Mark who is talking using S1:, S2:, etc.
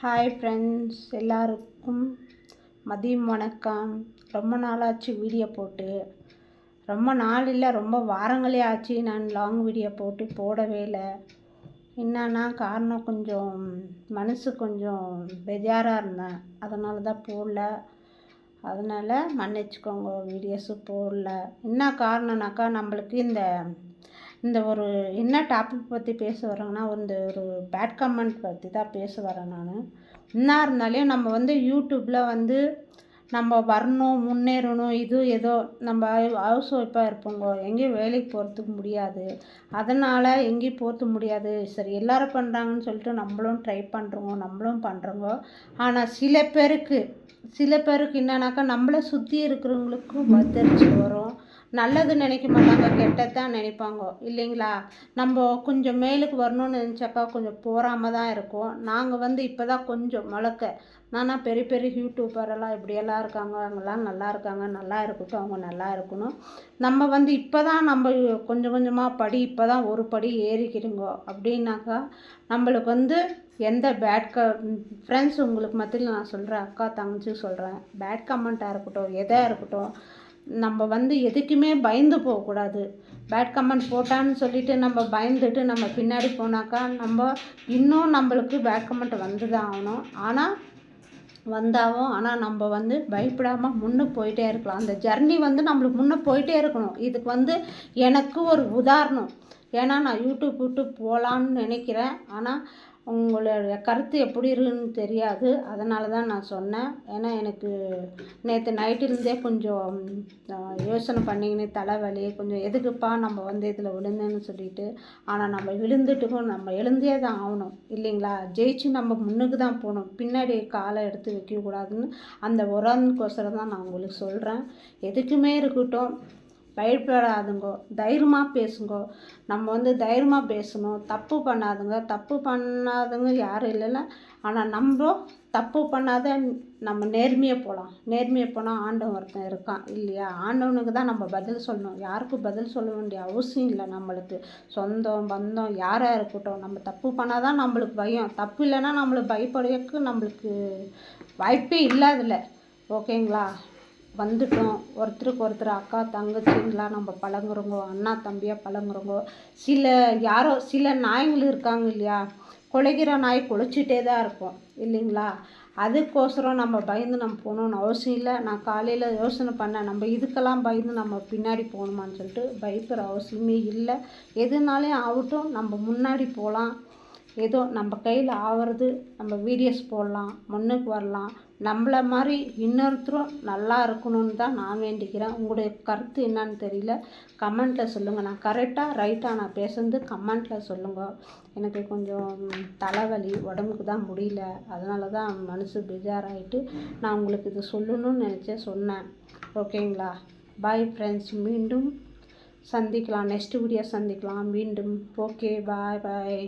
S1: Hi friends, எல்லாருக்கும் மதியம் வணக்கம். ரொம்ப நாளாச்சு வீடியோ போட்டு. ரொம்ப நாள் இல்லை, ரொம்ப வாரங்களே ஆச்சு நான் லாங் வீடியோ போடவே இல்லை. என்னன்னா காரணம், கொஞ்சம் மனசு கொஞ்சம் பெஜாராக இருந்தேன், அதனால தான் போடல. அதனால் மன்னிச்சுக்கோங்க, வீடியோஸு போடல. என்ன காரணம்னாக்கா, நம்மளுக்கு இந்த ஒரு என்ன டாபிக் பற்றி பேச வரேங்கன்னா, ஒரு பேட் கமெண்ட் பற்றி தான் பேச வரேன் நான். என்ன இருந்தாலும் நம்ம யூடியூப்பில் நம்ம வரணும், முன்னேறணும். இது ஏதோ நம்ம ஹவுஸ் ஒய்ஃபாக இருப்போங்க, எங்கேயும் வேலைக்கு போகிறதுக்கு முடியாது. அதனால் எங்கேயும் போகிறது முடியாது. சரி, எல்லோரும் பண்ணுறாங்கன்னு சொல்லிட்டு நம்மளும் ட்ரை பண்ணுறோங்க. ஆனால் சில பேருக்கு என்னன்னாக்கா, நம்மளை சுற்றி இருக்கிறவங்களுக்கும் தெரிஞ்சு வரும். நல்லது நினைக்க மாட்டாங்க, கெட்டதான் நினைப்பாங்க இல்லைங்களா. நம்ம கொஞ்சம் மேலுக்கு வரணும்னு நினச்சாக்கா கொஞ்சம் போகாமல் தான் இருக்கும். நாங்கள் இப்போ தான் கொஞ்சம் நானா பெரிய பெரிய யூடியூபரெல்லாம் இப்படியெல்லாம் இருக்காங்க, அவங்கெல்லாம் நல்லா இருக்காங்க, நல்லா இருக்கட்டும், அவங்க நல்லா இருக்கணும். நம்ம இப்போ தான் நம்ம கொஞ்சம் கொஞ்சமாக இப்போ தான் ஒரு படி ஏறிக்கிறோங்க அப்படின்னாக்கா, நம்மளுக்கு எந்த ஃப்ரெண்ட்ஸ் உங்களுக்கு மத்தியில் நான் சொல்கிறேன், அக்கா தங்கச்சி சொல்கிறேன், பேட் கமெண்ட்டாக இருக்கட்டும், எதாக இருக்கட்டும், நம்ம எதுக்குமே பயந்து போகக்கூடாது. பேட் கமெண்ட் போட்டான்னு சொல்லிவிட்டு நம்ம பயந்துட்டு நம்ம பின்னாடி போனாக்கா இன்னும் நம்மளுக்கு பேட் கமெண்ட் வந்து தான் ஆகணும். ஆனால் நம்ம பயப்படாமல் முன்னே போயிட்டே இருக்கலாம். அந்த ஜர்னி நம்மளுக்கு முன்னே போயிட்டே இருக்கணும். இதுக்கு எனக்கு ஒரு உதாரணம். ஏன்னா நான் யூடியூப் விட்டு போகலான்னு நினைக்கிறேன். ஆனால் உங்களுடைய கருத்து எப்படி இருக்குன்னு தெரியாது, அதனால தான் நான் சொன்னேன். ஏன்னா எனக்கு நேற்று நைட்டிலேருந்தே கொஞ்சம் யோசனை பண்ணிங்கன்னு தலைவலி, கொஞ்சம் எதுக்குப்பா நம்ம இதில் விழுந்தேன்னு சொல்லிட்டு. ஆனால் நம்ம விழுந்துட்டுக்கும் நம்ம எழுந்தே தான் ஆகணும் இல்லைங்களா. ஜெயிச்சு நம்ம முன்னுக்கு தான் போகணும், பின்னாடி காலை எடுத்து வைக்கக்கூடாதுன்னு அந்த உரனுக்கோசரம் தான் நான் உங்களுக்கு சொல்கிறேன். எதுக்குமே இருக்கட்டும், பயப்படாதுங்கோ, தைரியமாக பேசுங்கோ. நம்ம தைரியமாக பேசணும். தப்பு பண்ணாதுங்க யாரும் இல்லைல்ல. ஆனால் நம்ம தப்பு பண்ணாத நம்ம நேர்மையாக போனால் ஆண்டவன் ஒருத்தன் இருக்கான் இல்லையா. ஆண்டவனுக்கு தான் நம்ம பதில் சொல்லணும், யாருக்கும் பதில் சொல்ல வேண்டிய அவசியம் இல்லை. நம்மளுக்கு சொந்தம் பந்தம் யாராக இருக்கட்டும், நம்ம தப்பு பண்ணால் தான் நம்மளுக்கு பயம். தப்பு இல்லைன்னா நம்மளுக்கு பயப்படுறதுக்கு நம்மளுக்கு வாய்ப்பே இல்லாதில்ல. ஓகேங்களா. வந்துட்டோம், ஒருத்தருக்கு ஒருத்தர் அக்கா தங்கச்சிங்களாம் நம்ம பழங்குறோங்கோ, அண்ணா தம்பியாக பழங்குறோங்கோ. சில நாய்கள் இருக்காங்க இல்லையா, குலைக்கிற நாய் குலைச்சிட்டே தான் இருக்கும் இல்லைங்களா. அதுக்கோசரம் நம்ம பயந்து நம்ம போகணுன்னு அவசியம் இல்லை. நான் காலையில் யோசனை பண்ணேன், நம்ம இதுக்கெல்லாம் பயந்து நம்ம பின்னாடி போகணுமான்னு சொல்லிட்டு. பயப்படுற அவசியமே இல்லை. எதுனாலையும் ஆகட்டும், நம்ம முன்னாடி போகலாம். ஏதோ நம்ம கையில் ஆகிறது, நம்ம வீடியோஸ் போடலாம், முன்னுக்கு வரலாம். நம்மளை மாதிரி இன்னொருத்தரும் நல்லா இருக்கணும்னு தான் நான் வேண்டிக்கிறேன். உங்களுடைய கருத்து என்னன்னு தெரியல, கமெண்ட்டில் சொல்லுங்கள். நான் கரெக்டாக ரைட்டாக நான் பேசுறது கமெண்ட்டில் சொல்லுங்கள். எனக்கு கொஞ்சம் தலைவலி, உடம்புக்கு தான் முடியல, அதனால தான் மனசு பெஜாராகிட்டு நான் உங்களுக்கு இது சொல்லணும்னு நினச்சேன், சொன்னேன். ஓகேங்களா. பாய் ஃப்ரெண்ட்ஸ், மீண்டும் சந்திக்கலாம், நெக்ஸ்ட் வீடியோ சந்திக்கலாம் மீண்டும். ஓகே, பாய் பாய்.